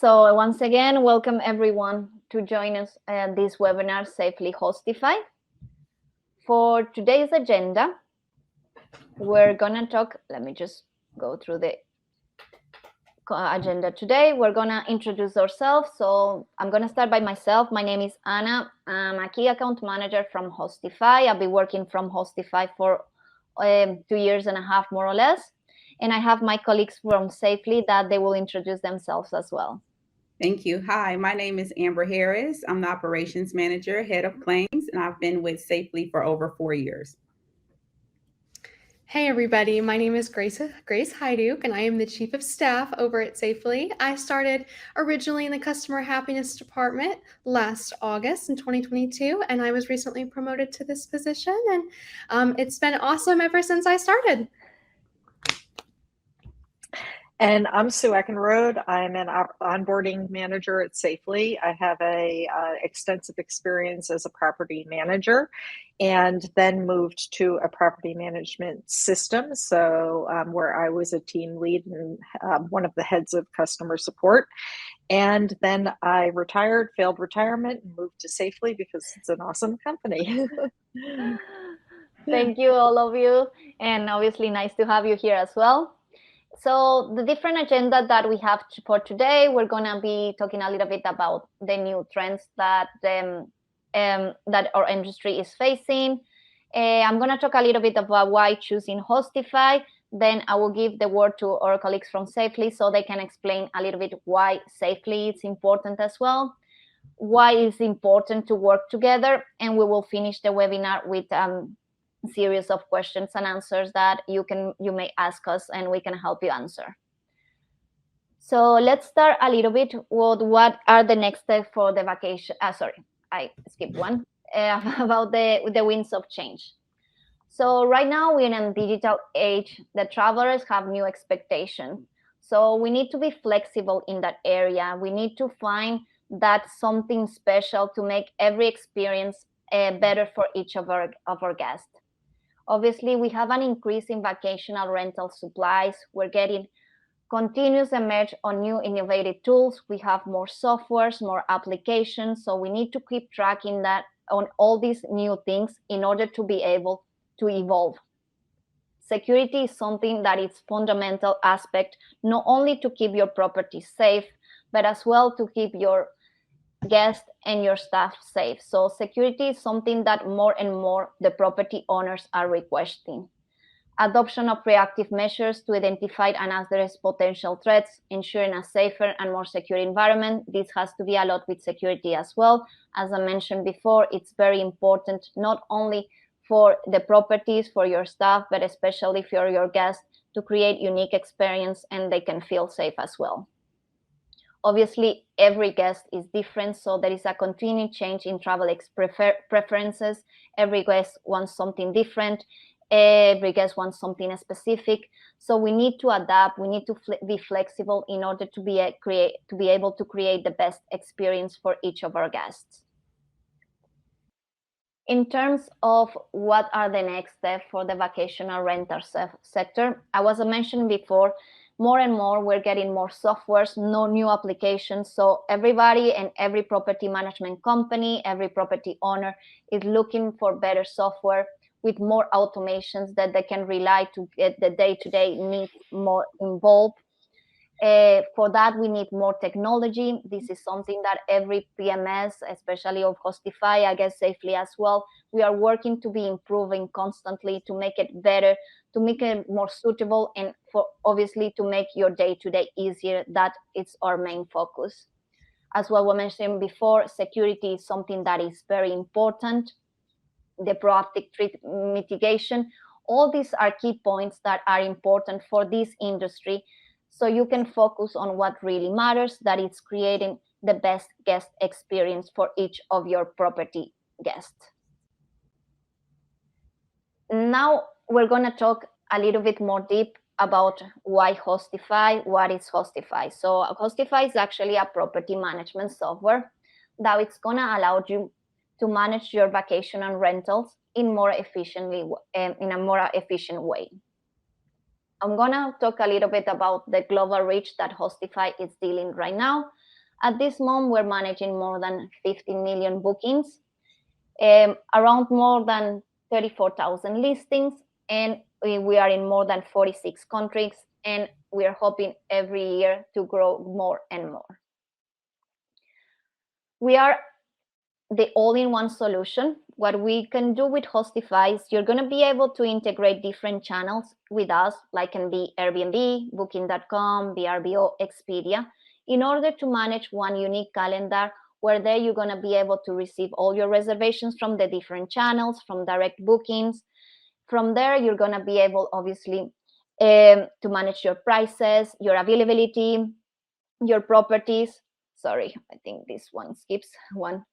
So once again, welcome everyone to join us at this webinar, Safely Hostify. For today's agenda, we're gonna talk, let me just go through the agenda today. We're gonna introduce ourselves. So I'm gonna start by myself. My name is Anna. I'm a key account manager from Hostify. I've been working from Hostify for 2.5 years, more or less. And I have my colleagues from Safely that they will introduce themselves as well. Thank you. Hi, my name is Amber Harris. I'm the operations manager, head of claims, and I've been with Safely for over 4 years. Hey everybody, my name is Grace Hyduke and I am the Chief of Staff over at Safely. I started originally in the Customer Happiness Department last August in 2022 and I was recently promoted to this position and it's been awesome ever since I started. And I'm Sue Eckenrode. I'm an onboarding manager at Safely. I have a extensive experience as a property manager and then moved to a property management system. So where I was a team lead and one of the heads of customer support. And then I retired, failed retirement, and moved to Safely because it's an awesome company. Thank you, all of you. And obviously nice to have you here as well. So the different agenda that we have for today, we're going to be talking a little bit about the new trends that that our industry is facing. I'm going to talk a little bit about why choosing Hostify. Then I will give the word to our colleagues from Safely so they can explain a little bit why Safely is important as well, why it's important to work together, and we will finish the webinar with series of questions and answers that you may ask us and we can help you answer. So let's start a little bit with what are the next steps for the vacation. Sorry, I skipped one about the winds of change. So right now we're in a digital age. The travelers have new expectations. So we need to be flexible in that area. We need to find that something special to make every experience better for each of our guests. Obviously, we have an increase in vacational rental supplies. We're getting continuous emerge on new innovative tools. We have more softwares, more applications. So we need to keep tracking that on all these new things in order to be able to evolve. Security is something that is fundamental aspect, not only to keep your property safe, but as well to keep your guests and your staff safe. So security is something that more and more the property owners are requesting. Adoption of reactive measures to identify and address potential threats, ensuring a safer and more secure environment. This has to be a lot with security as well. As I mentioned before, it's very important not only for the properties, for your staff, but especially for your guests to create unique experience and they can feel safe as well. Obviously, every guest is different, so there is a continued change in travel preferences. Every guest wants something different. Every guest wants something specific. So we need to adapt. We need to be flexible in order to be able to create the best experience for each of our guests. In terms of what are the next steps for the vacational rental sector, I was mentioning before, more and more we're getting more softwares, no new applications. So everybody and every property management company, every property owner is looking for better software with more automations that they can rely to get the day-to-day needs more involved. For that, we need more technology. This is something that every PMS, especially of Hostify, I guess Safely as well, we are working to be improving constantly to make it better, to make it more suitable, and for obviously to make your day-to-day easier. That is our main focus. As well, we mentioned before, security is something that is very important. The proactive threat mitigation, all these are key points that are important for this industry. So you can focus on what really matters, that is creating the best guest experience for each of your property guests. Now we're going to talk a little bit more deep about why Hostify, what is Hostify. So Hostify is actually a property management software that it's going to allow you to manage your vacation and rentals in a more efficient way. I'm going to talk a little bit about the global reach that Hostify is dealing right now. At this moment, we're managing more than 15 million bookings, around more than 34,000 listings, and we are in more than 46 countries, and we are hoping every year to grow more and more. We are the all-in-one solution. What we can do with Hostify is you're going to be able to integrate different channels with us, like can be Airbnb, Booking.com, VRBO, Expedia, in order to manage one unique calendar where there you're going to be able to receive all your reservations from the different channels, from direct bookings. From there, you're going to be able, obviously, to manage your prices, your availability, your properties. Sorry, I think this one skips one.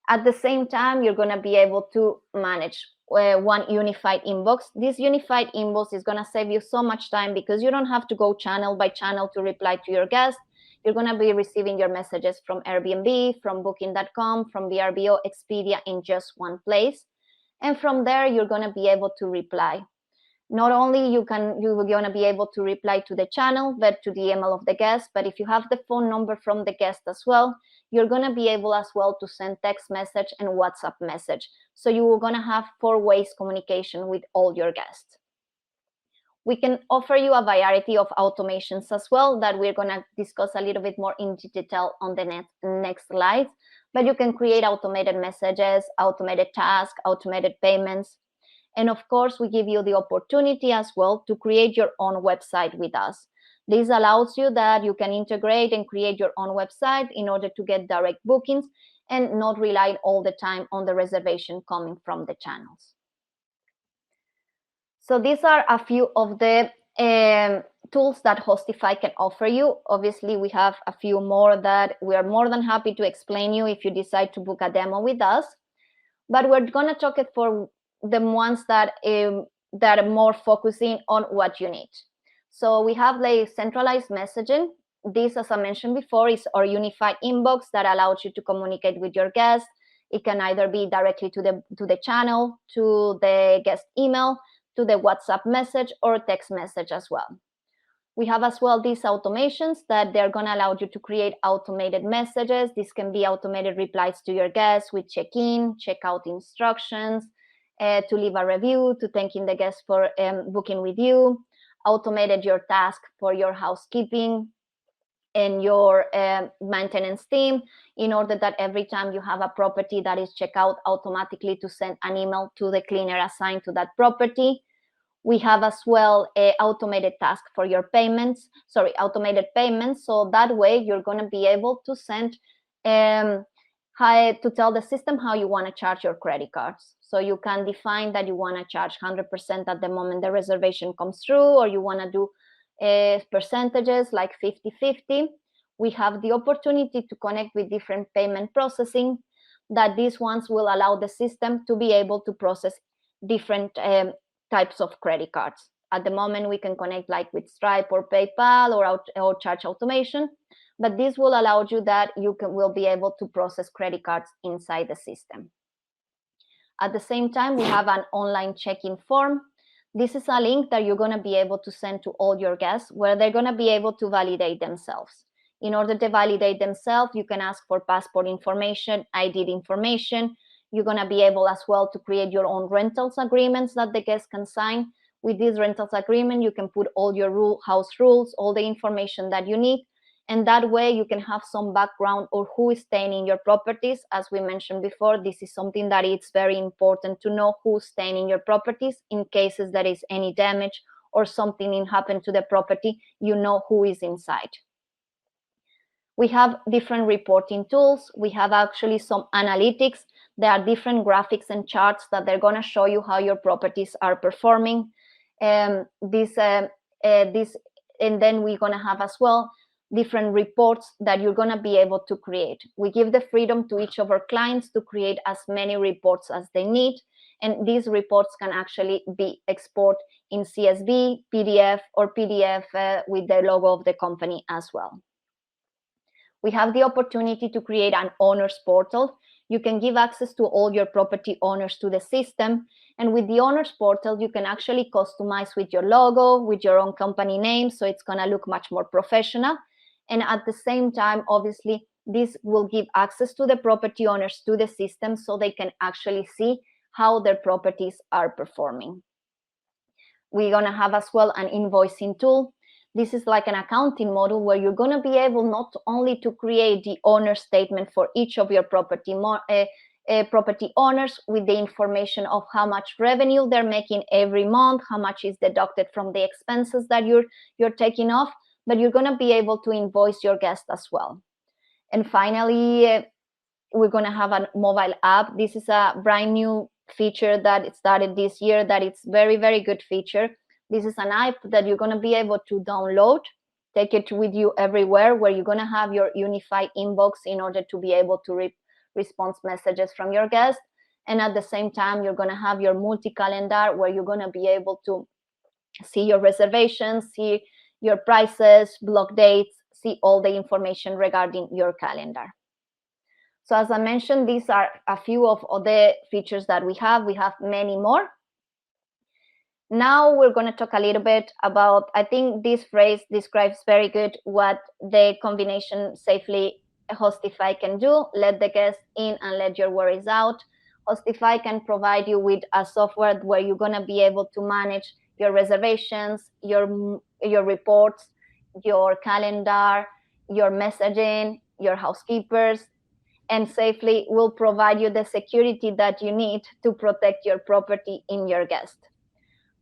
At the same time, you're going to be able to manage one unified inbox. This unified inbox is going to save you so much time because you don't have to go channel by channel to reply to your guests. You're going to be receiving your messages from Airbnb, from Booking.com, from VRBO, Expedia in just one place. And from there, you're going to be able to reply. Not only you're going to be able to reply to the channel, but to the email of the guest. But if you have the phone number from the guest as well, you're going to be able as well to send text message and WhatsApp message. So you are going to have 4 ways communication with all your guests. We can offer you a variety of automations as well that we're going to discuss a little bit more in detail on the next slides. But you can create automated messages, automated tasks, automated payments. And of course, we give you the opportunity as well to create your own website with us. This allows you that you can integrate and create your own website in order to get direct bookings and not rely all the time on the reservation coming from the channels. So these are a few of the tools that Hostify can offer you. Obviously, we have a few more that we are more than happy to explain you if you decide to book a demo with us. But we're going to talk it for the ones that are more focusing on what you need. So we have the centralized messaging. This, as I mentioned before, is our unified inbox that allows you to communicate with your guests. It can either be directly to the channel, to the guest email, to the WhatsApp message or text message as well. We have as well these automations that they're going to allow you to create automated messages. This can be automated replies to your guests with check-in, check-out instructions, to leave a review, to thanking the guest for booking with you, automated your task for your housekeeping and your maintenance team in order that every time you have a property that is checked out, automatically to send an email to the cleaner assigned to that property. We have as well an automated task for your payments, automated payments. So that way you're going to be able to send, to tell the system how you want to charge your credit cards. So you can define that you want to charge 100% at the moment the reservation comes through, or you want to do percentages like 50-50. We have the opportunity to connect with different payment processing that these ones will allow the system to be able to process different types of credit cards. At the moment, we can connect like with Stripe or PayPal or charge automation, but this will allow you that will be able to process credit cards inside the system. At the same time, we have an online check-in form. This is a link that you're going to be able to send to all your guests where they're going to be able to validate themselves. In order to validate themselves, you can ask for passport information, ID information. You're going to be able as well to create your own rentals agreements that the guests can sign. With this rentals agreement, you can put all your house rules, all the information that you need. And that way you can have some background or who is staying in your properties. As we mentioned before, this is something that it's very important to know who's staying in your properties in cases there is any damage or something happened to the property, you know who is inside. We have different reporting tools. We have actually some analytics. There are different graphics and charts that they're going to show you how your properties are performing. And then we're going to have as well different reports that you're going to be able to create. We give the freedom to each of our clients to create as many reports as they need. And these reports can actually be exported in CSV, PDF, or PDF with the logo of the company as well. We have the opportunity to create an owners portal. You can give access to all your property owners to the system. And with the owners portal, you can actually customize with your logo, with your own company name. So it's going to look much more professional. And at the same time, obviously, This will give access to the property owners to the system so they can actually see how their properties are performing. We're going to have as well an invoicing tool. This is like an accounting model where you're going to be able not only to create the owner statement for each of your property owners with the information of how much revenue they're making every month, how much is deducted from the expenses that you're taking off, but you're going to be able to invoice your guests as well. And finally, we're going to have a mobile app. This is a brand new feature that started this year that it's very, very good feature. This is an app that you're going to be able to download, take it with you everywhere, where you're going to have your unified inbox in order to be able to respond messages from your guests. And at the same time, you're going to have your multi-calendar where you're going to be able to see your reservations, see your prices, block dates, see all the information regarding your calendar. So as I mentioned, these are a few of the features that we have. We have many more. Now we're going to talk a little bit about, I think this phrase describes very good what the combination Safely Hostify can do. Let the guests in and let your worries out. Hostify can provide you with a software where you're going to be able to manage your reservations, your reports, your calendar, your messaging, your housekeepers, and Safely will provide you the security that you need to protect your property and your guest.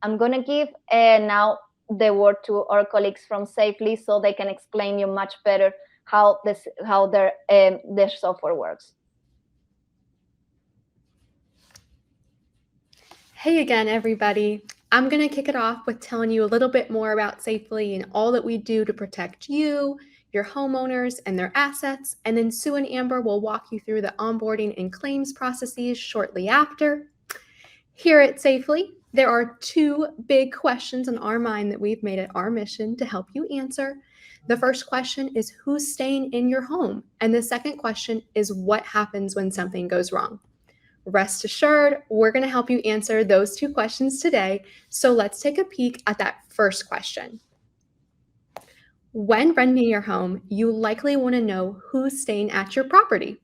I'm going to give now the word to our colleagues from Safely so they can explain you much better how their software works. Hey again, everybody. I'm going to kick it off with telling you a little bit more about Safely and all that we do to protect you, your homeowners, and their assets. And then Sue and Amber will walk you through the onboarding and claims processes shortly after. Here at Safely, there are two big questions on our mind that we've made it our mission to help you answer. The first question is who's staying in your home? And the second question is what happens when something goes wrong? Rest assured, we're going to help you answer those two questions today. So let's take a peek at that first question. When renting your home, you likely want to know who's staying at your property.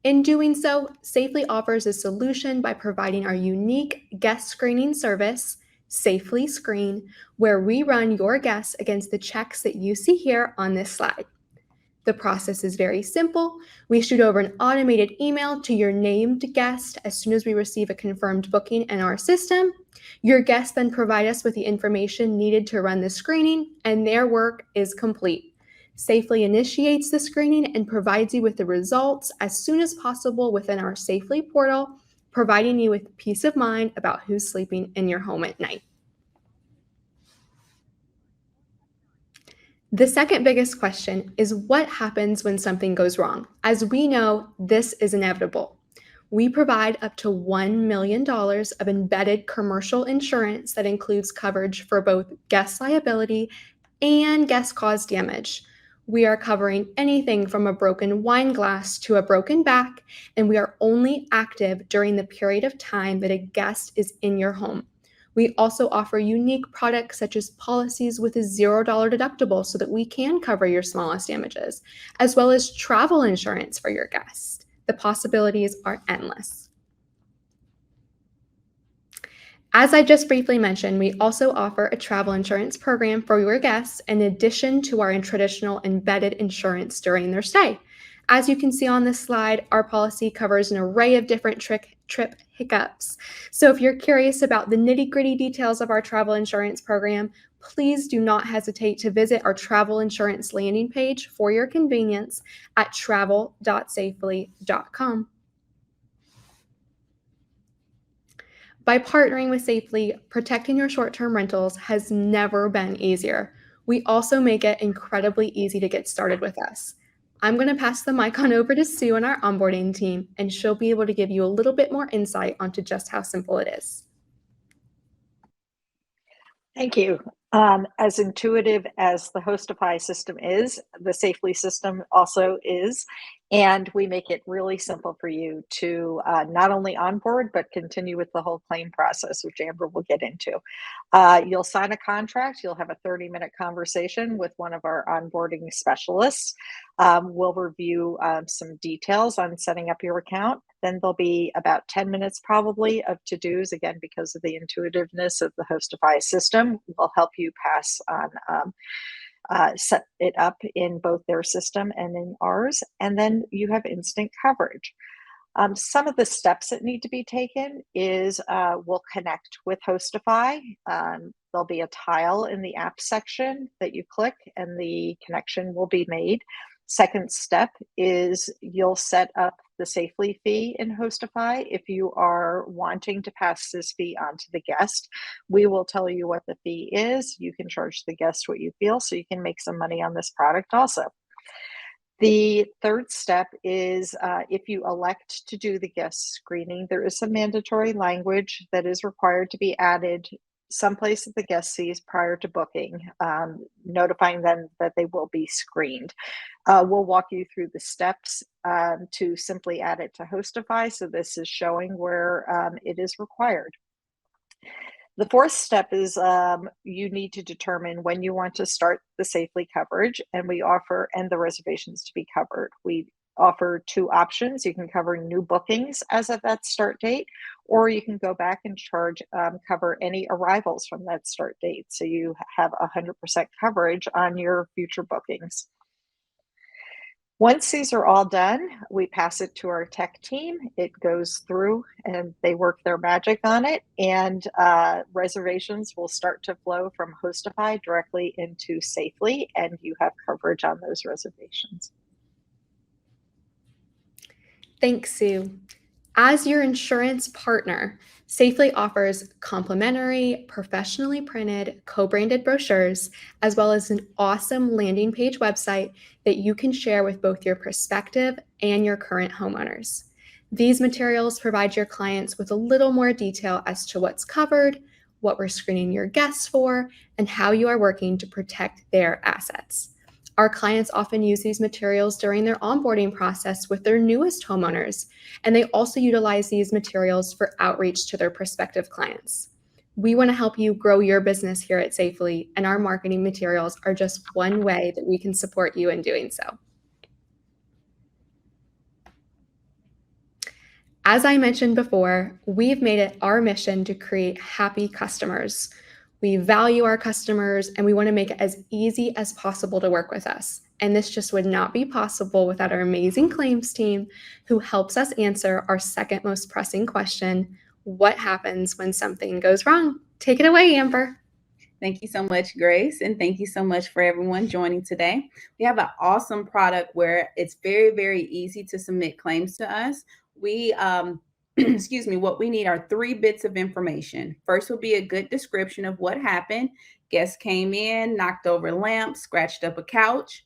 In doing so, Safely offers a solution by providing our unique guest screening service, Safely Screen, where we run your guests against the checks that you see here on this slide. The process is very simple. We shoot over an automated email to your named guest as soon as we receive a confirmed booking in our system. Your guests then provide us with the information needed to run the screening, and their work is complete. Safely initiates the screening and provides you with the results as soon as possible within our Safely portal, providing you with peace of mind about who's sleeping in your home at night. The second biggest question is what happens when something goes wrong? As we know, this is inevitable. We provide up to $1 million of embedded commercial insurance that includes coverage for both guest liability and guest caused damage. We are covering anything from a broken wine glass to a broken back, and we are only active during the period of time that a guest is in your home. We also offer unique products such as policies with a $0 deductible so that we can cover your smallest damages, as well as travel insurance for your guests. The possibilities are endless. As I just briefly mentioned, we also offer a travel insurance program for your guests in addition to our traditional embedded insurance during their stay. As you can see on this slide, our policy covers an array of different trip hiccups. So if you're curious about the nitty-gritty details of our travel insurance program, please do not hesitate to visit our travel insurance landing page for your convenience at travel.safely.com. By partnering with Safely, protecting your short-term rentals has never been easier. We also make it incredibly easy to get started with us. I'm going to pass the mic on over to Sue and our onboarding team, and she'll be able to give you a little bit more insight onto just how simple it is. Thank you. As intuitive as the Hostify system is, the Safely system also is. And we make it really simple for you to not only onboard, but continue with the whole claim process, which Amber will get into. You'll sign a contract. You'll have a 30-minute conversation with one of our onboarding specialists. We'll review some details on setting up your account. Then there'll be about 10 minutes probably of to-dos, again, because of the intuitiveness of the Hostify system. We'll help you pass on set it up in both their system and in ours, and then you have instant coverage. Some of the steps that need to be taken is we'll connect with Hostify. There'll be a tile in the app section that you click and the connection will be made. Second step is you'll set up the Safely fee in Hostify. If you are wanting to pass this fee on to the guest, we will tell you what the fee is. You can charge the guest what you feel so you can make some money on this product also. The third step is if you elect to do the guest screening, there is some mandatory language that is required to be added someplace that the guest sees prior to booking, notifying them that they will be screened. We'll walk you through the steps to simply add it to Hostify. So this is showing where it is required. The fourth step is you need to determine when you want to start the Safely coverage, and we offer the reservations to be covered. We offer two options. You can cover new bookings as of that start date, or you can go back and cover any arrivals from that start date. So you have 100% coverage on your future bookings. Once these are all done, we pass it to our tech team. It goes through and they work their magic on it, and reservations will start to flow from Hostify directly into Safely, and you have coverage on those reservations. Thanks, Sue. As your insurance partner, Safely offers complimentary, professionally printed, co-branded brochures, as well as an awesome landing page website that you can share with both your prospective and your current homeowners. These materials provide your clients with a little more detail as to what's covered, what we're screening your guests for, and how you are working to protect their assets. Our clients often use these materials during their onboarding process with their newest homeowners, and they also utilize these materials for outreach to their prospective clients. We want to help you grow your business here at Safely, and our marketing materials are just one way that we can support you in doing so. As I mentioned before, we've made it our mission to create happy customers. We value our customers, and we want to make it as easy as possible to work with us. And this just would not be possible without our amazing claims team, who helps us answer our second most pressing question: what happens when something goes wrong? Take it away, Amber. Thank you so much, Grace. And thank you so much for everyone joining today. We have an awesome product where it's very, very easy to submit claims to us. We, excuse me, what we need are 3 bits of information. First will be a good description of what happened. Guests came in, knocked over lamps, scratched up a couch.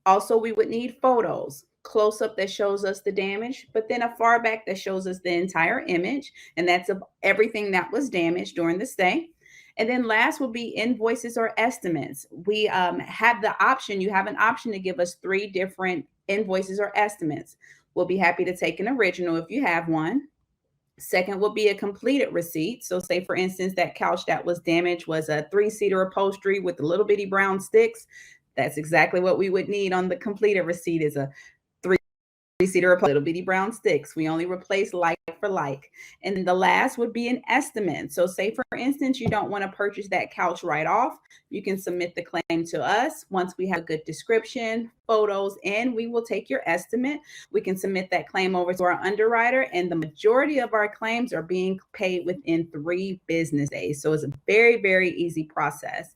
Also, we would need photos, close up that shows us the damage, but then a far back that shows us the entire image. And that's of everything that was damaged during the stay. And then last will be invoices or estimates. We have the option, you have an option to give us 3 different invoices or estimates. We'll be happy to take an original if you have one. Second will be a completed receipt. So say, for instance, that couch that was damaged was a 3-seater upholstery with the little bitty brown sticks. That's exactly what we would need on the completed receipt, is a 3-seater little bitty brown sticks. We only replace like for like. And then the last would be an estimate. So say, for instance, you don't want to purchase that couch right off. You can submit the claim to us. Once we have a good description, photos, and we will take your estimate, we can submit that claim over to our underwriter, and the majority of our claims are being paid within 3 business days. So it's a very, very easy process.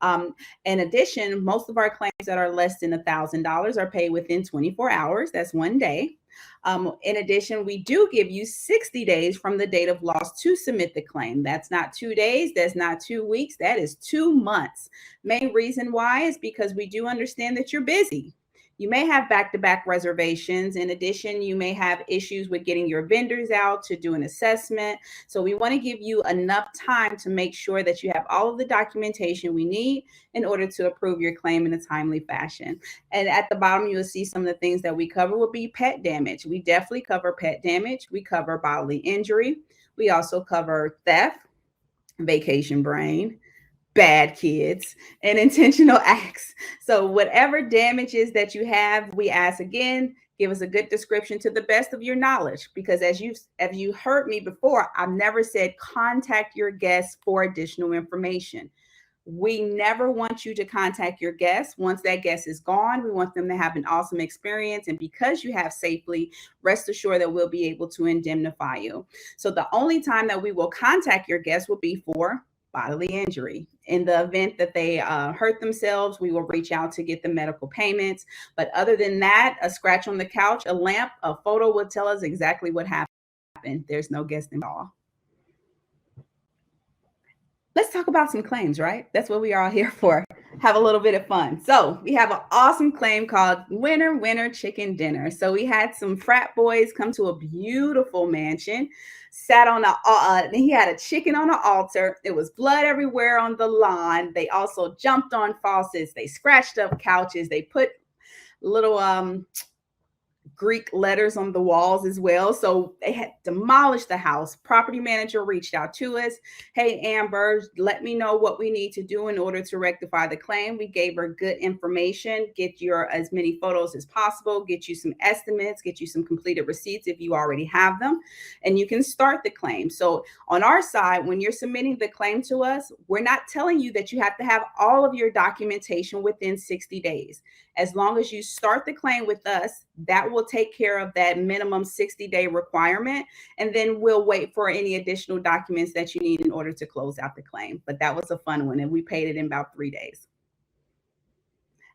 In addition, most of our claims that are less than $1,000 are paid within 24 hours. That's 1 day. In addition, we do give you 60 days from the date of loss to submit the claim. That's not 2 days. That's not 2 weeks. That is 2 months. Main reason why is because we do understand that you're busy. You may have back-to-back reservations. In addition, you may have issues with getting your vendors out to do an assessment. So we want to give you enough time to make sure that you have all of the documentation we need in order to approve your claim in a timely fashion. And at the bottom, you'll see some of the things that we cover will be pet damage. We definitely cover pet damage. We cover bodily injury. We also cover theft, vacation brain, bad kids, and intentional acts. So whatever damages that you have, we ask again, give us a good description to the best of your knowledge, because as you heard me before, I've never said contact your guests for additional information. We never want you to contact your guests. Once that guest is gone, we want them to have an awesome experience. And because you have Safely, rest assured that we'll be able to indemnify you. So the only time that we will contact your guests will be for bodily injury. In the event that they hurt themselves, we will reach out to get the medical payments. But other than that, a scratch on the couch, a lamp, a photo will tell us exactly what happened. There's no guest involved. Let's talk about some claims, right? That's what we are all here for. Have a little bit of fun. So we have an awesome claim called Winner, Winner Chicken Dinner. So we had some frat boys come to a beautiful mansion, sat on he had a chicken on the altar. It was blood everywhere on the lawn. They also jumped on faucets. They scratched up couches. They put little Greek letters on the walls as well. So they had demolished the house. Property manager reached out to us. Hey, Amber, let me know what we need to do in order to rectify the claim. We gave her good information, get your as many photos as possible, get you some estimates, get you some completed receipts if you already have them, and you can start the claim. So on our side, when you're submitting the claim to us, we're not telling you that you have to have all of your documentation within 60 days. As long as you start the claim with us, that will take care of that minimum 60-day requirement. And then we'll wait for any additional documents that you need in order to close out the claim. But that was a fun one, and we paid it in about 3 days.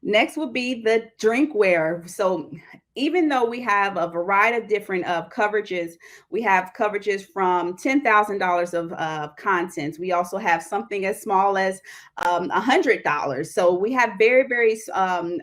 Next would be the drinkware. So even though we have a variety of different coverages, we have coverages from $10,000 of contents. We also have something as small as $100. So we have very, very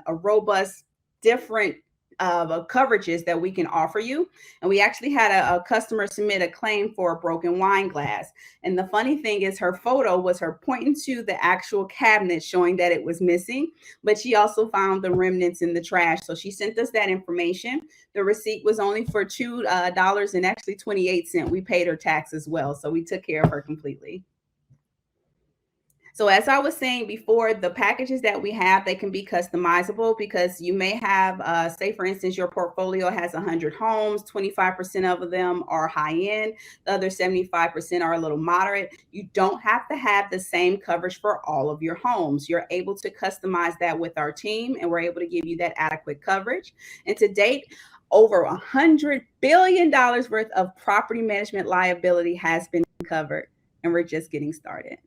robust, different coverages that we can offer you. And we actually had a customer submit a claim for a broken wine glass. And the funny thing is, her photo was her pointing to the actual cabinet showing that it was missing, but she also found the remnants in the trash. So she sent us that information. The receipt was only for $2 and actually 28 cents. We paid her tax as well. So we took care of her completely. So as I was saying before, the packages that we have, they can be customizable, because you may have, say for instance, your portfolio has 100 homes, 25% of them are high end, the other 75% are a little moderate. You don't have to have the same coverage for all of your homes. You're able to customize that with our team, and we're able to give you that adequate coverage. And to date, over $100 billion worth of property management liability has been covered, and we're just getting started.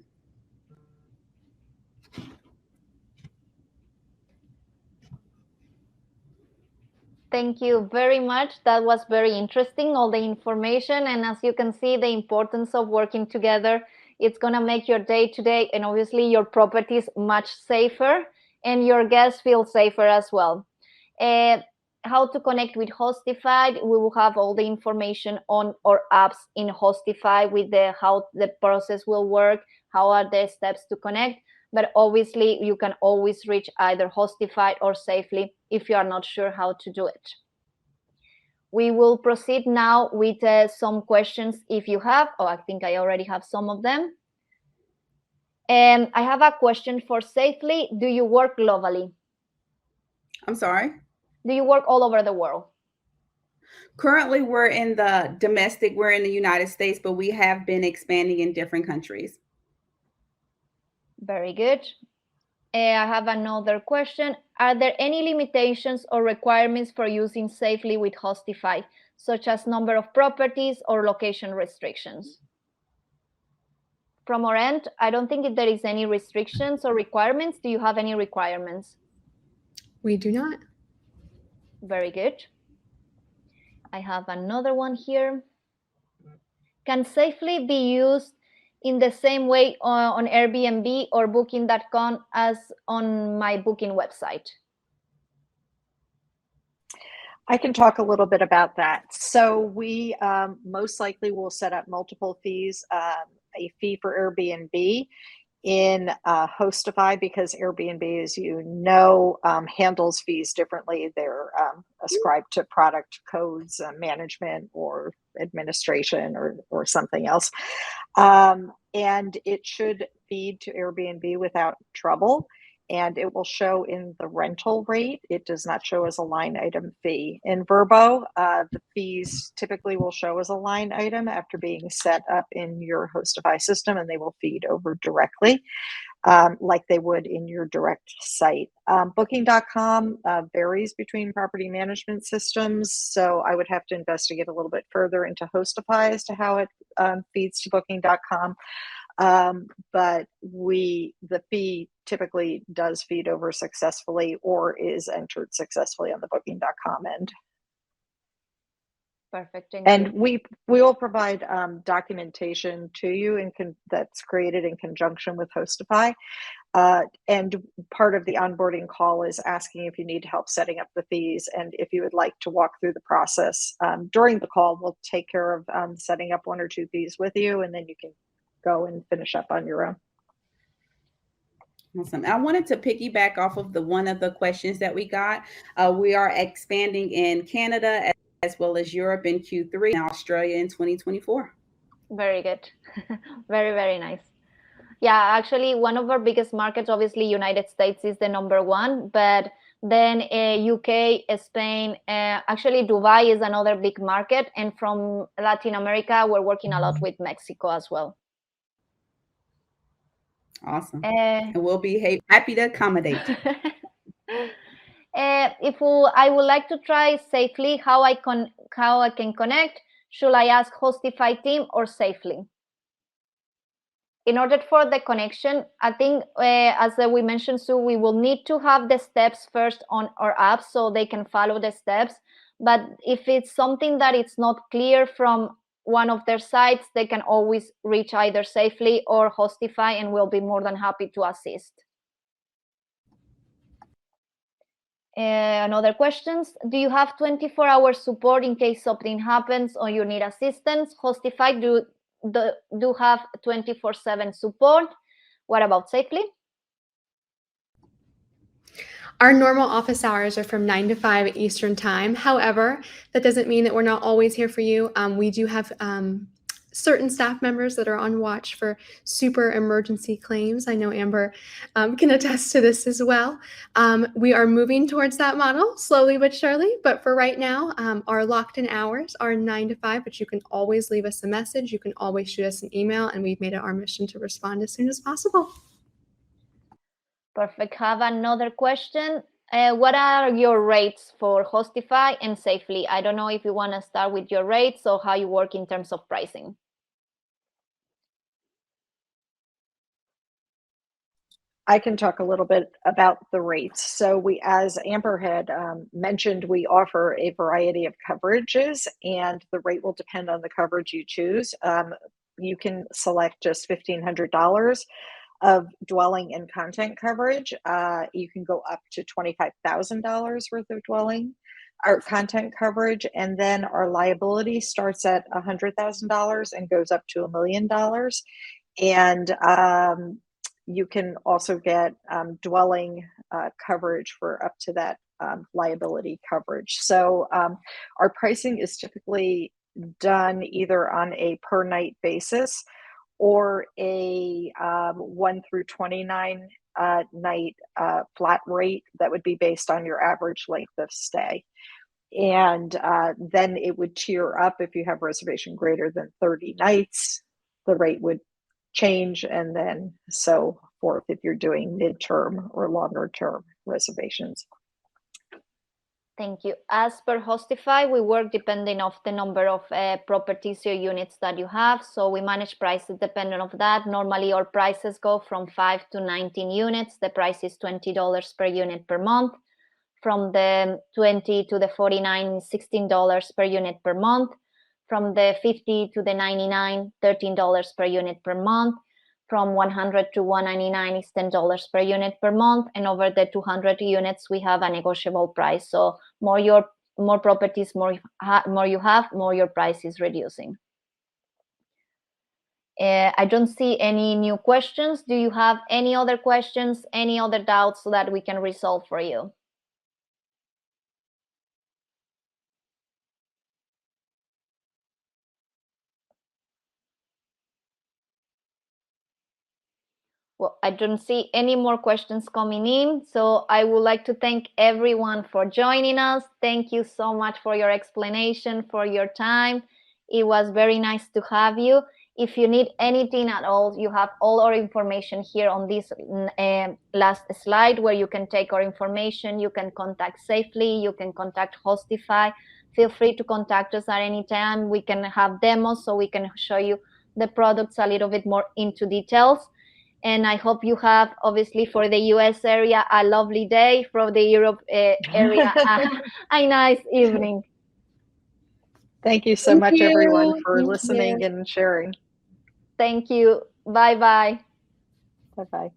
Thank you very much. That was very interesting, all the information. And as you can see, the importance of working together, it's going to make your day-to-day and obviously your properties much safer, and your guests feel safer as well. How to connect with Hostify, we will have all the information on our apps in Hostify with how the process will work, how are the steps to connect. But obviously, you can always reach either Hostify or Safely if you are not sure how to do it. We will proceed now with some questions if you have. Oh, I think I already have some of them. And I have a question for Safely. Do you work globally? I'm sorry? Do you work all over the world? Currently, we're in the domestic, we're in the United States, but we have been expanding in different countries. Very good. I have another question. Are there any limitations or requirements for using Safely with Hostify, such as number of properties or location restrictions? From our end, I don't think there is any restrictions or requirements. Do you have any requirements? We do not. Very good. I have another one here. Can Safely be used in the same way on Airbnb or Booking.com as on my booking website? I can talk a little bit about that. So we most likely will set up multiple fees, a fee for Airbnb in Hostify, because Airbnb, as you know, handles fees differently. They're ascribed to product codes, management, or administration, or something else. And it should feed to Airbnb without trouble. And it will show in the rental rate. It does not show as a line item fee. In Vrbo, the fees typically will show as a line item after being set up in your Hostify system, and they will feed over directly, like they would in your direct site. Booking.com varies between property management systems, so I would have to investigate a little bit further into Hostify as to how it feeds to Booking.com. But the fee typically does feed over successfully or is entered successfully on the Booking.com end. Perfect. And we will provide documentation to you that's created in conjunction with Hostify. And part of the onboarding call is asking if you need help setting up the fees. And if you would like to walk through the process during the call, we'll take care of setting up 1 or 2 fees with you, and then you can go and finish up on your own. Awesome. I wanted to piggyback off of one of the questions that we got. We are expanding in Canada as well as Europe in Q3 and Australia in 2024. Very good. Very, very nice. Yeah, actually, one of our biggest markets, obviously, United States is the #1, but then UK, Spain, actually Dubai is another big market. And from Latin America, we're working a lot with Mexico as well. Awesome. And we'll be happy to accommodate. I would like to try safely, how I can connect, should I ask Hostify team or safely? In order for the connection, I think, as we mentioned, Sue, we will need to have the steps first on our app so they can follow the steps. But if it's something that it's not clear from one of their sites, they can always reach either safely or Hostify, and we'll be more than happy to assist. Another questions. Do you have 24-hour support in case something happens or you need assistance? Hostify do have 24/7 support. What about safely? Our normal office hours are from 9 to 5 Eastern time. However, that doesn't mean that we're not always here for you. We do have certain staff members that are on watch for super emergency claims. I know Amber can attest to this as well. We are moving towards that model slowly but surely, but for right now, our locked-in hours are 9 to 5, but you can always leave us a message. You can always shoot us an email, and we've made it our mission to respond as soon as possible. Perfect. Have another question. What are your rates for Hostify and safely? I don't know if you want to start with your rates or how you work in terms of pricing. I can talk a little bit about the rates. So as Amber had mentioned, we offer a variety of coverages, and the rate will depend on the coverage you choose. You can select just $1,500 of dwelling and content coverage. You can go up to $25,000 worth of dwelling or content coverage, and then our liability starts at $100,000 and goes up to $1 million. And you can also get dwelling coverage for up to that liability coverage. So our pricing is typically done either on a per night basis or a 1 through 29 night flat rate that would be based on your average length of stay. And then it would tier up if you have reservation greater than 30 nights, the rate would change, and then so forth if you're doing midterm or longer term reservations. Thank you. As per Hostify, we work depending on the number of properties or units that you have. So we manage prices depending on that. Normally, our prices go from 5 to 19 units. The price is $20 per unit per month. From the 20 to the 49, $16 per unit per month. From the 50 to the 99, $13 per unit per month. From 100 to 199 is $10 per unit per month. And over the 200 units, we have a negotiable price. So more your more properties, more you have, more your price is reducing. I don't see any new questions. Do you have any other questions, any other doubts so that we can resolve for you? Well, I don't see any more questions coming in. So I would like to thank everyone for joining us. Thank you so much for your explanation, for your time. It was very nice to have you. If you need anything at all, you have all our information here on this last slide where you can take our information. You can contact Safely. You can contact Hostify. Feel free to contact us at any time. We can have demos so we can show you the products a little bit more into details. And I hope you have, obviously, for the US area, a lovely day. For the Europe area, a nice evening. Thank you so much, everyone, for listening and sharing. Thank you. Bye-bye. Bye-bye.